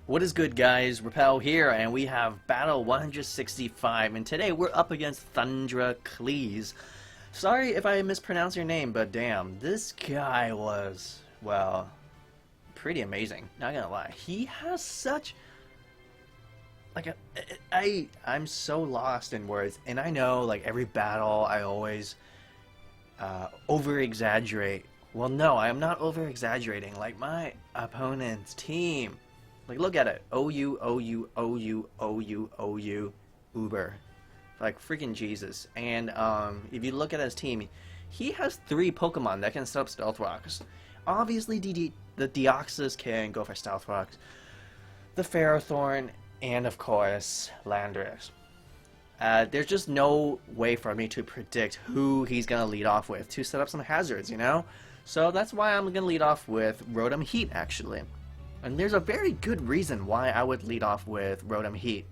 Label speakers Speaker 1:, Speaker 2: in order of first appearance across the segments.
Speaker 1: What is good, guys? Repel here, and we have Battle 165, and today we're up against Tentacruel. Sorry if I mispronounce your name, but damn, this guy was, well, pretty amazing. Not gonna lie. He has such, like, I'm so lost in words, and I know, like, every battle I always over-exaggerate. Well, no, I am not over-exaggerating. Like, my opponent's team. Like, look at it. OU, OU, OU, OU, OU, Uber. Like, freaking Jesus. And, if you look at his team, he has 3 Pokemon that can set up Stealth Rocks. Obviously, the Deoxys can go for Stealth Rocks. The Ferrothorn, and, of course, Landorus. There's just no way for me to predict who he's going to lead off with to set up some hazards, you know? So that's why I'm going to lead off with Rotom-H, actually. And there's a very good reason why I would lead off with Rotom-H.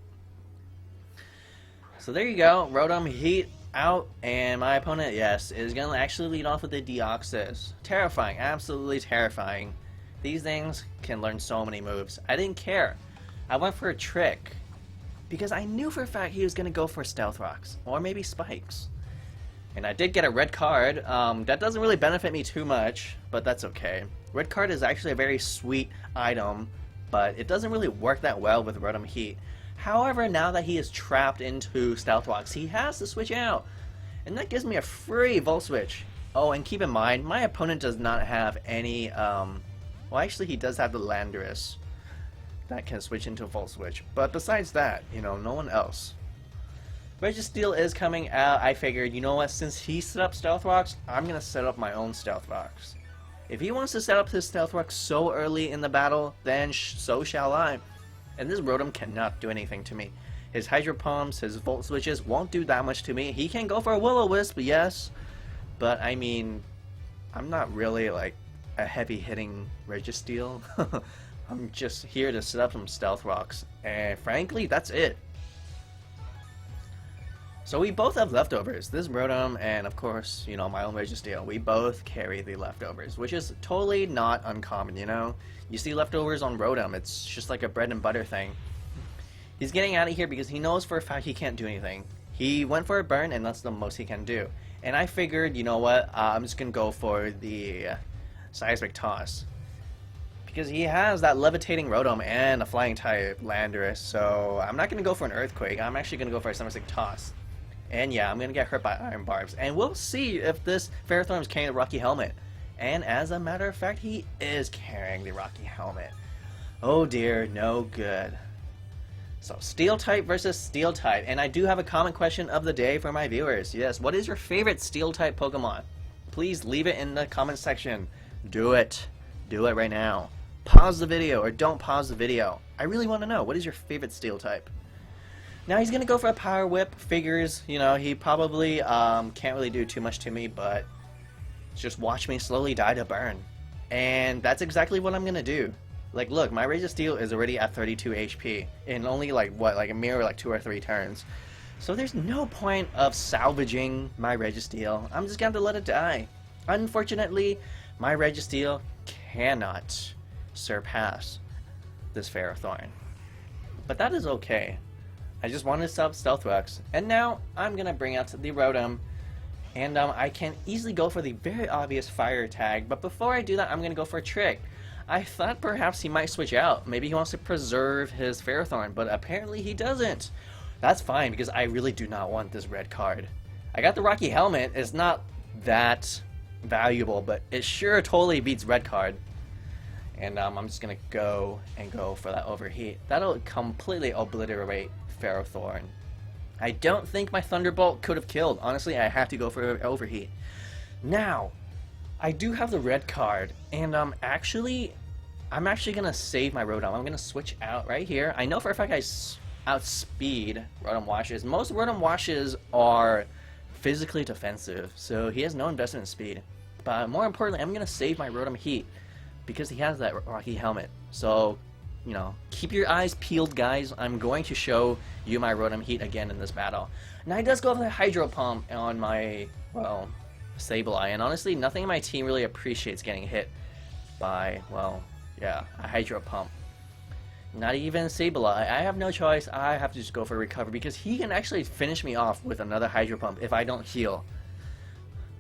Speaker 1: So there you go, Rotom-H out, and my opponent, yes, is going to actually lead off with the Deoxys. Terrifying, absolutely terrifying. These things can learn so many moves. I didn't care. I went for a trick, because I knew for a fact he was going to go for Stealth Rocks, or maybe Spikes. And I did get a red card. That doesn't really benefit me too much, but that's okay. Red card is actually a very sweet item, but it doesn't really work that well with Rotom-H. However, now that he is trapped into Stealth Rocks, he has to switch out. And that gives me a free Volt Switch. Oh, and keep in mind, my opponent does not have any, well, actually he does have the Landorus that can switch into Volt Switch. But besides that, you know, no one else. Registeel is coming out. I figured, you know what, since he set up Stealth Rocks, I'm going to set up my own Stealth Rocks. If he wants to set up his Stealth Rock so early in the battle, then so shall I. And this Rotom cannot do anything to me. His Hydro Pumps, his Volt Switches won't do that much to me. He can go for a Will-O-Wisp, yes. But, I mean, I'm not really, like, a heavy-hitting Registeel. I'm just here to set up some Stealth Rocks. And, frankly, that's it. So we both have leftovers. This Rotom and, of course, you know, my own Registeel. We both carry the leftovers, which is totally not uncommon, you know? You see leftovers on Rotom. It's just like a bread and butter thing. He's getting out of here because he knows for a fact he can't do anything. He went for a burn, and that's the most he can do. And I figured, you know what, I'm just going to go for the Seismic Toss. Because he has that levitating Rotom and a flying type Landorus, so I'm not going to go for an Earthquake. I'm actually going to go for a Seismic Toss. And yeah, I'm going to get hurt by Iron Barbs. And we'll see if this Ferrothorn is carrying the Rocky Helmet. And as a matter of fact, he is carrying the Rocky Helmet. Oh dear, no good. So, Steel type versus Steel type. And I do have a common question of the day for my viewers. Yes, what is your favorite Steel type Pokemon? Please leave it in the comment section. Do it. Do it right now. Pause the video or don't pause the video. I really want to know, what is your favorite Steel type? Now he's going to go for a Power Whip. Figures, you know, he probably can't really do too much to me, but just watch me slowly die to burn. And that's exactly what I'm going to do. Like, look, my Registeel is already at 32 HP in only, like, what, like a mere, like, 2 or 3 turns. So there's no point of salvaging my Registeel. I'm just going to let it die. Unfortunately, my Registeel cannot surpass this Ferrothorn. But that is okay. I just wanted to set up Stealth Rocks, and now I'm going to bring out the Rotom, and I can easily go for the very obvious Fire tag, but before I do that, I'm going to go for a trick. I thought perhaps he might switch out. Maybe he wants to preserve his Ferrothorn, but apparently he doesn't. That's fine, because I really do not want this red card. I got the Rocky Helmet. It's not that valuable, but it sure totally beats red card. And I'm just going to go for that Overheat. That'll completely obliterate Ferrothorn. I don't think my Thunderbolt could have killed. Honestly, I have to go for Overheat. Now, I do have the red card, and I'm actually gonna save my Rotom. I'm gonna switch out right here. I know for a fact I outspeed Rotom Washes. Most Rotom Washes are physically defensive, so he has no investment in speed. But more importantly, I'm gonna save my Rotom-H because he has that Rocky Helmet. So, you know, keep your eyes peeled, guys. I'm going to show you my Rotom-H again in this battle. Now, he does go for the Hydro Pump on my, well, Sableye. And honestly, nothing in my team really appreciates getting hit by, well, yeah, a Hydro Pump. Not even Sableye. I have no choice. I have to just go for recover because he can actually finish me off with another Hydro Pump if I don't heal.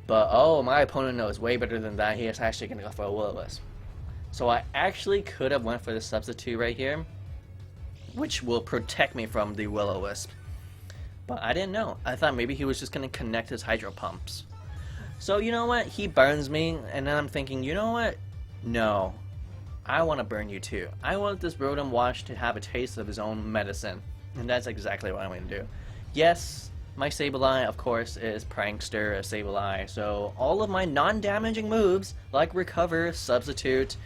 Speaker 1: But oh, my opponent knows way better than that. He is actually going to go for a Will-O-Wisp. So I actually could have went for the substitute right here, which will protect me from the Will-O-Wisp. But I didn't know. I thought maybe he was just going to connect his Hydro Pumps. So you know what? He burns me, and then I'm thinking, you know what? No. I want to burn you too. I want this Rotom-Wash to have a taste of his own medicine. And that's exactly what I'm going to do. Yes, my Sableye, of course, is Prankster, a Sableye. So all of my non-damaging moves, like Recover, Substitute,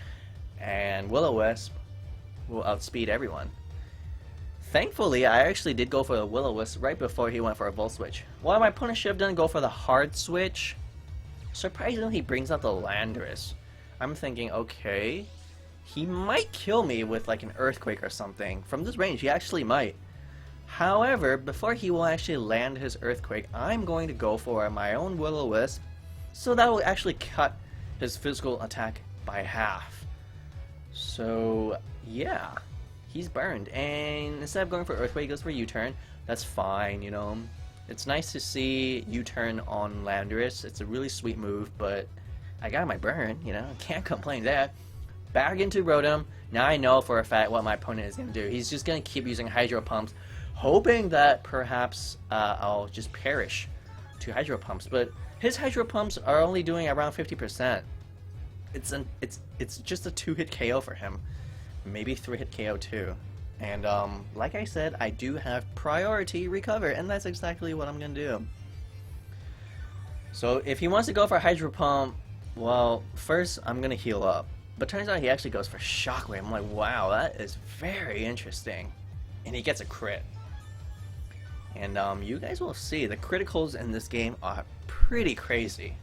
Speaker 1: and Will-O-Wisp, will outspeed everyone. Thankfully, I actually did go for the Will-O-Wisp right before he went for a Volt Switch. While my opponent should have done go for the Hard Switch, surprisingly he brings out the Landorus. I'm thinking, okay, he might kill me with like an Earthquake or something. From this range, he actually might. However, before he will actually land his Earthquake, I'm going to go for my own Will-O-Wisp, so that will actually cut his physical attack by half. So, yeah, he's burned. And instead of going for Earthquake, he goes for U-Turn. That's fine, you know. It's nice to see U-Turn on Landorus. It's a really sweet move, but I got my burn, you know. Can't complain there. Back into Rotom. Now I know for a fact what my opponent is going to do. He's just going to keep using Hydro Pumps, hoping that perhaps I'll just perish to Hydro Pumps. But his Hydro Pumps are only doing around 50%. It's just a 2-hit KO for him. Maybe 3-hit KO too. And like I said, I do have priority recover, and that's exactly what I'm going to do. So if he wants to go for Hydro Pump, well, first I'm going to heal up. But turns out he actually goes for Shockwave. I'm like, wow, that is very interesting. And he gets a crit. And you guys will see, the criticals in this game are pretty crazy.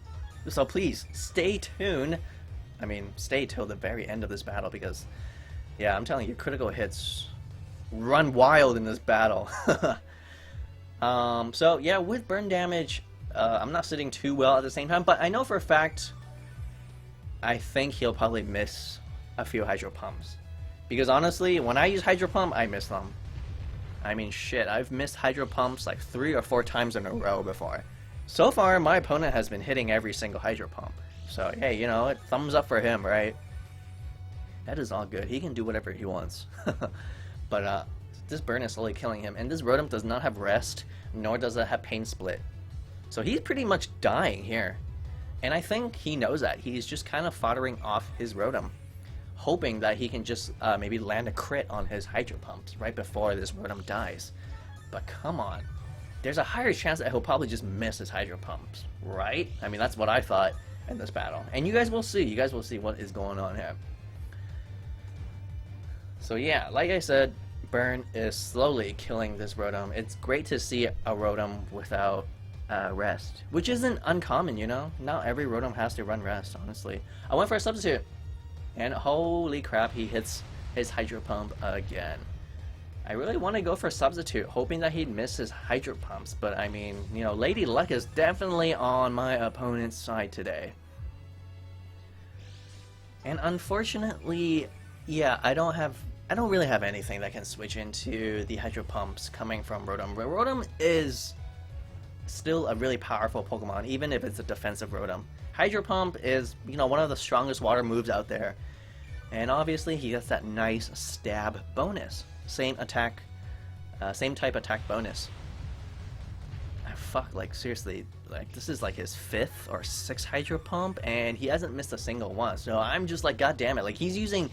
Speaker 1: So please, stay tuned. I mean, stay till the very end of this battle because, yeah, I'm telling you, critical hits run wild in this battle. So, yeah, with burn damage, I'm not sitting too well at the same time, but I know for a fact I think he'll probably miss a few Hydro Pumps. Because honestly, when I use Hydro Pump, I miss them. I mean, shit, I've missed Hydro Pumps like 3 or 4 times in a row before. So far, my opponent has been hitting every single Hydro Pump. So, hey, you know, thumbs up for him, right? That is all good. He can do whatever he wants. But this burn is slowly killing him. And this Rotom does not have Rest, nor does it have Pain Split. So he's pretty much dying here. And I think he knows that. He's just kind of foddering off his Rotom, hoping that he can just maybe land a crit on his Hydro Pumps right before this Rotom dies. But come on. There's a higher chance that he'll probably just miss his Hydro Pumps, right? I mean, that's what I thought in this battle. And you guys will see. You guys will see what is going on here. So yeah, like I said, burn is slowly killing this Rotom. It's great to see a Rotom without Rest, which isn't uncommon, you know? Not every Rotom has to run Rest, honestly. I went for a Substitute, and holy crap, he hits his Hydro Pump again. I really want to go for a Substitute, hoping that he'd miss his Hydro Pumps, but I mean, you know, Lady Luck is definitely on my opponent's side today. And unfortunately, yeah, I don't really have anything that can switch into the Hydro Pumps coming from Rotom. Rotom is still a really powerful Pokemon, even if it's a defensive Rotom. Hydro Pump is, you know, one of the strongest water moves out there. And obviously he gets that nice stab bonus. Same attack, same type attack bonus. Fuck, like seriously, like this is like his 5th or 6th Hydro Pump and he hasn't missed a single one. So I'm just like, god damn it, like he's using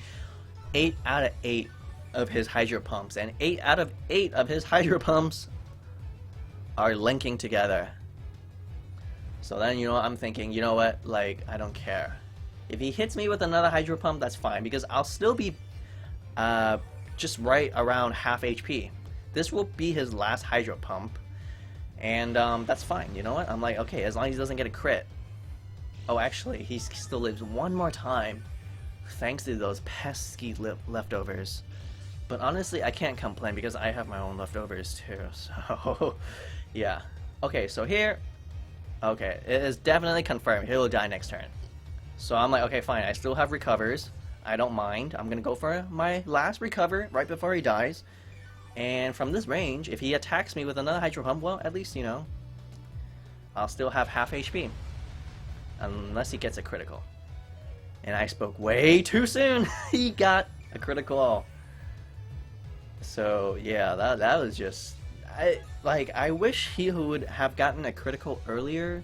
Speaker 1: 8 out of 8 of his Hydro Pumps, and 8 out of 8 of his Hydro Pumps are linking together. So then, you know, I'm thinking, you know what, like, I don't care. If he hits me with another Hydro Pump, that's fine, because I'll still be just right around half HP. This will be his last Hydro Pump, and that's fine, you know what? I'm like, okay, as long as he doesn't get a crit. Oh, actually, he still lives one more time, thanks to those pesky leftovers. But honestly, I can't complain because I have my own leftovers too, so yeah. Okay, so here, okay, it is definitely confirmed. He'll die next turn. So I'm like, okay, fine, I still have recovers. I don't mind. I'm gonna go for my last recover right before he dies. And from this range, if he attacks me with another Hydro Pump, well, at least, you know, I'll still have half HP. Unless he gets a critical. And I spoke way too soon. He got a critical. So yeah, that was just, I wish he would have gotten a critical earlier.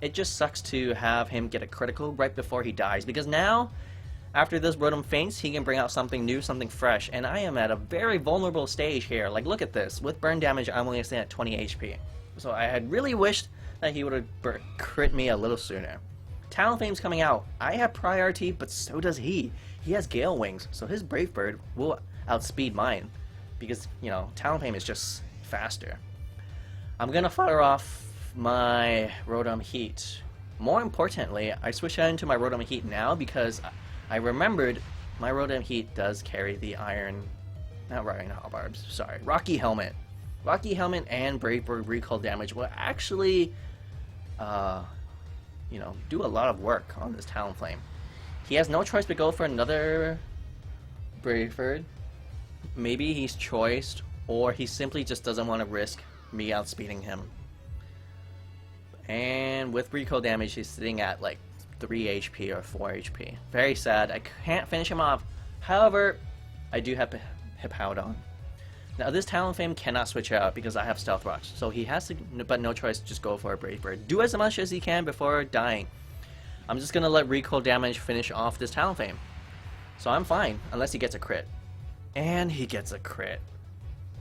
Speaker 1: It just sucks to have him get a critical right before he dies, because now after this Rotom faints, he can bring out something new, something fresh, and I am at a very vulnerable stage here. Like, look at this. With burn damage, I'm only staying at 20 HP. So I had really wished that he would have crit me a little sooner. Talonflame's coming out. I have priority, but so does he. He has Gale Wings, so his Brave Bird will outspeed mine, because, you know, Talonflame is just faster. I'm gonna fire off my Rotom-Heat. More importantly, I switch out into my Rotom-Heat now because I remembered my Rotom-Heat does carry the Rocky Helmet. Rocky Helmet and Brave Bird recall damage will actually, you know, do a lot of work on this Talonflame. He has no choice but go for another Brave Bird. Maybe he's choiced, or he simply just doesn't want to risk me outspeeding him. And with recall damage, he's sitting at like 3 HP or 4 HP. Very sad. I can't finish him off. However, I do have Hippowdon. Now this Talonflame cannot switch out because I have Stealth Rocks, so he has to, but no choice, just go for a Brave Bird. Do as much as he can before dying. I'm just gonna let recall damage finish off this Talonflame. So I'm fine, unless he gets a crit. And he gets a crit.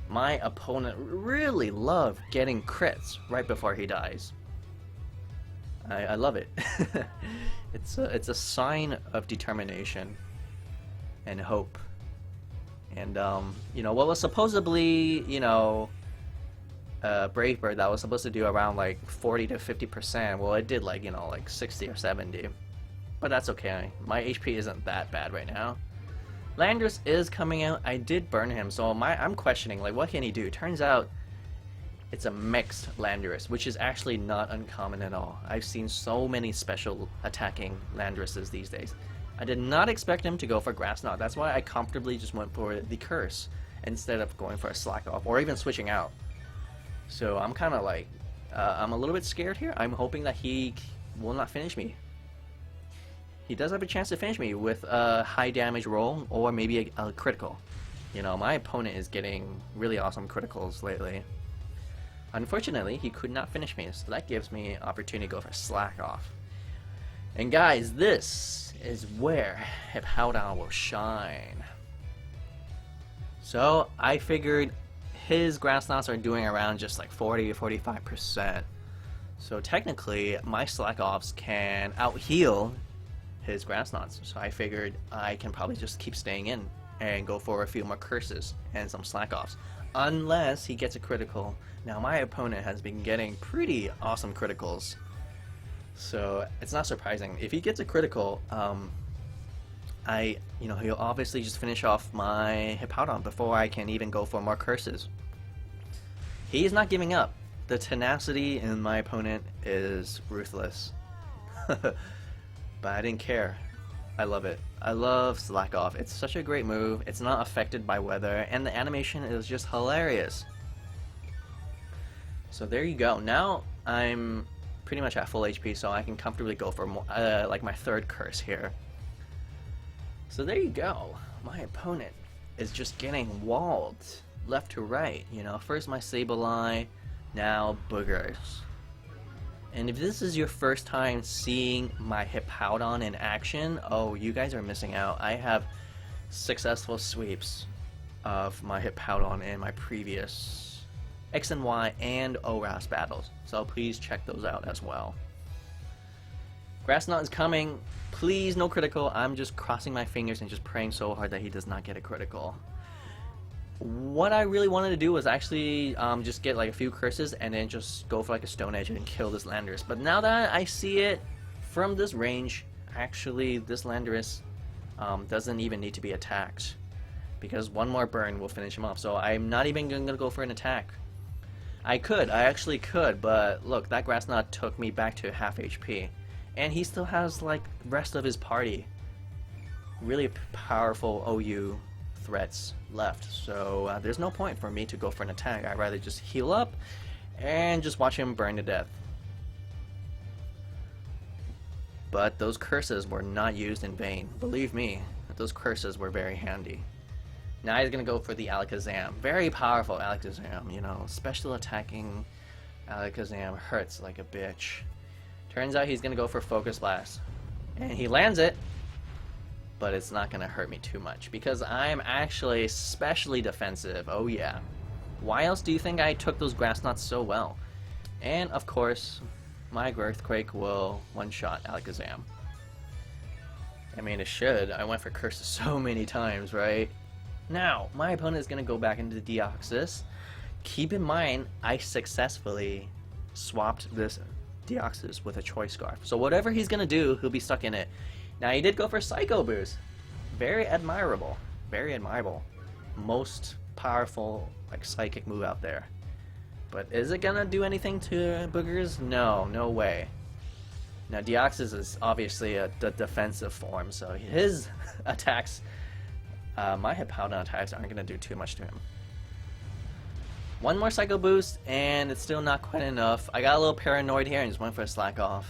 Speaker 1: My opponent really loved getting crits right before he dies. I love it. It's a sign of determination and hope. And you know, what was supposedly, you know, Brave Bird that was supposed to do around like 40 to 50%, well, it did like, you know, like 60 or 70. But that's okay. My HP isn't that bad right now. Landorus is coming out. I did burn him, so I'm questioning, like, what can he do? Turns out it's a mixed Landorus, which is actually not uncommon at all. I've seen so many special attacking Landoruses these days. I did not expect him to go for Grass Knot. That's why I comfortably just went for the Curse instead of going for a Slack Off or even switching out. So I'm kind of like, I'm a little bit scared here. I'm hoping that he will not finish me. He does have a chance to finish me with a high damage roll or maybe a critical. You know, my opponent is getting really awesome criticals lately. Unfortunately, he could not finish me, so that gives me opportunity to go for Slack Off. And guys, this is where Hippowdon will shine. So I figured his Grass Knots are doing around just like 40 to 45%. So technically, my Slack Offs can out-heal his Grass Knots. So I figured I can probably just keep staying in and go for a few more Curses and some Slack Offs. Unless he gets a critical. Now my opponent has been getting pretty awesome criticals, so it's not surprising. If he gets a critical, you know, he'll obviously just finish off my Hippowdon before I can even go for more Curses. He's not giving up. The tenacity in my opponent is ruthless. But I didn't care. I love it. I love Slack Off. It's such a great move. It's not affected by weather, and the animation is just hilarious. So there you go. Now I'm pretty much at full HP, so I can comfortably go for more, like my third Curse here. So there you go. My opponent is just getting walled left to right. You know, first my Sableye, now Boogers. And if this is your first time seeing my Hippowdon in action, oh, you guys are missing out. I have successful sweeps of my Hippowdon in my previous X and Y and ORAS battles, so please check those out as well. Grass Knot is coming. Please, no critical. I'm just crossing my fingers and just praying so hard that he does not get a critical. What I really wanted to do was actually just get like a few Curses and then just go for like a Stone Edge and kill this Landorus. But now that I see it from this range, actually this Landorus doesn't even need to be attacked, because one more burn will finish him off. So I'm not even going to go for an attack. I actually could, but look, that Grass Knot took me back to half HP. And he still has like the rest of his party. really powerful OU threats left, so there's no point for me to go for an attack. I'd rather just heal up and just watch him burn to death. But those curses were not used in vain. Believe me, those curses were very handy. Now he's gonna go for the Alakazam. Very powerful Alakazam, you know, special attacking Alakazam hurts like a bitch. Turns out he's gonna go for Focus Blast. And he lands it, but it's not gonna hurt me too much because I'm actually especially defensive. Oh yeah. Why else do you think I took those Grass Knots so well? And of course, my Earthquake will one-shot Alakazam. I mean, it should. I went for curses so many times, right? Now, my opponent is going to go back into Deoxys. Keep in mind, I successfully swapped this Deoxys with a Choice Scarf. So whatever he's going to do, he'll be stuck in it. Now, he did go for Psycho Boost. Very admirable. Very admirable. Most powerful, like, psychic move out there. But is it going to do anything to Boogers? No, no way. Now, Deoxys is obviously a defensive form, so his attacks, my Hippowdon attacks aren't going to do too much to him. One more Psycho Boost, and it's still not quite enough. I got a little paranoid here and just went for a Slack Off,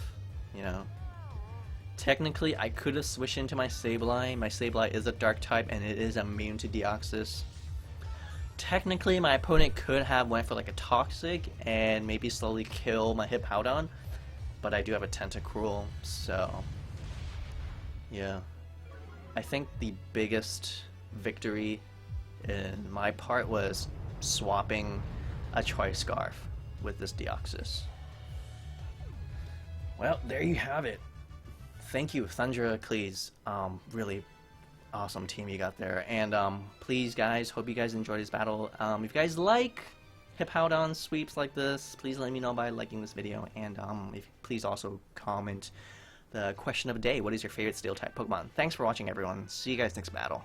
Speaker 1: you know. Technically, I could have switched into my Sableye. My Sableye is a Dark type, and it is immune to Deoxys. Technically, my opponent could have went for like a Toxic and maybe slowly kill my Hippowdon. But I do have a Tentacruel, so yeah. I think the biggest victory in my part was swapping a Choice Scarf with this Deoxys. Well, there you have it. Thank you, Thundercleese. Really awesome team you got there. And please, guys, hope you guys enjoyed this battle. If you guys like Hippowdon sweeps like this, please let me know by liking this video, and please also comment the question of the day: what is your favorite Steel type Pokemon? Thanks for watching, everyone. See you guys next battle.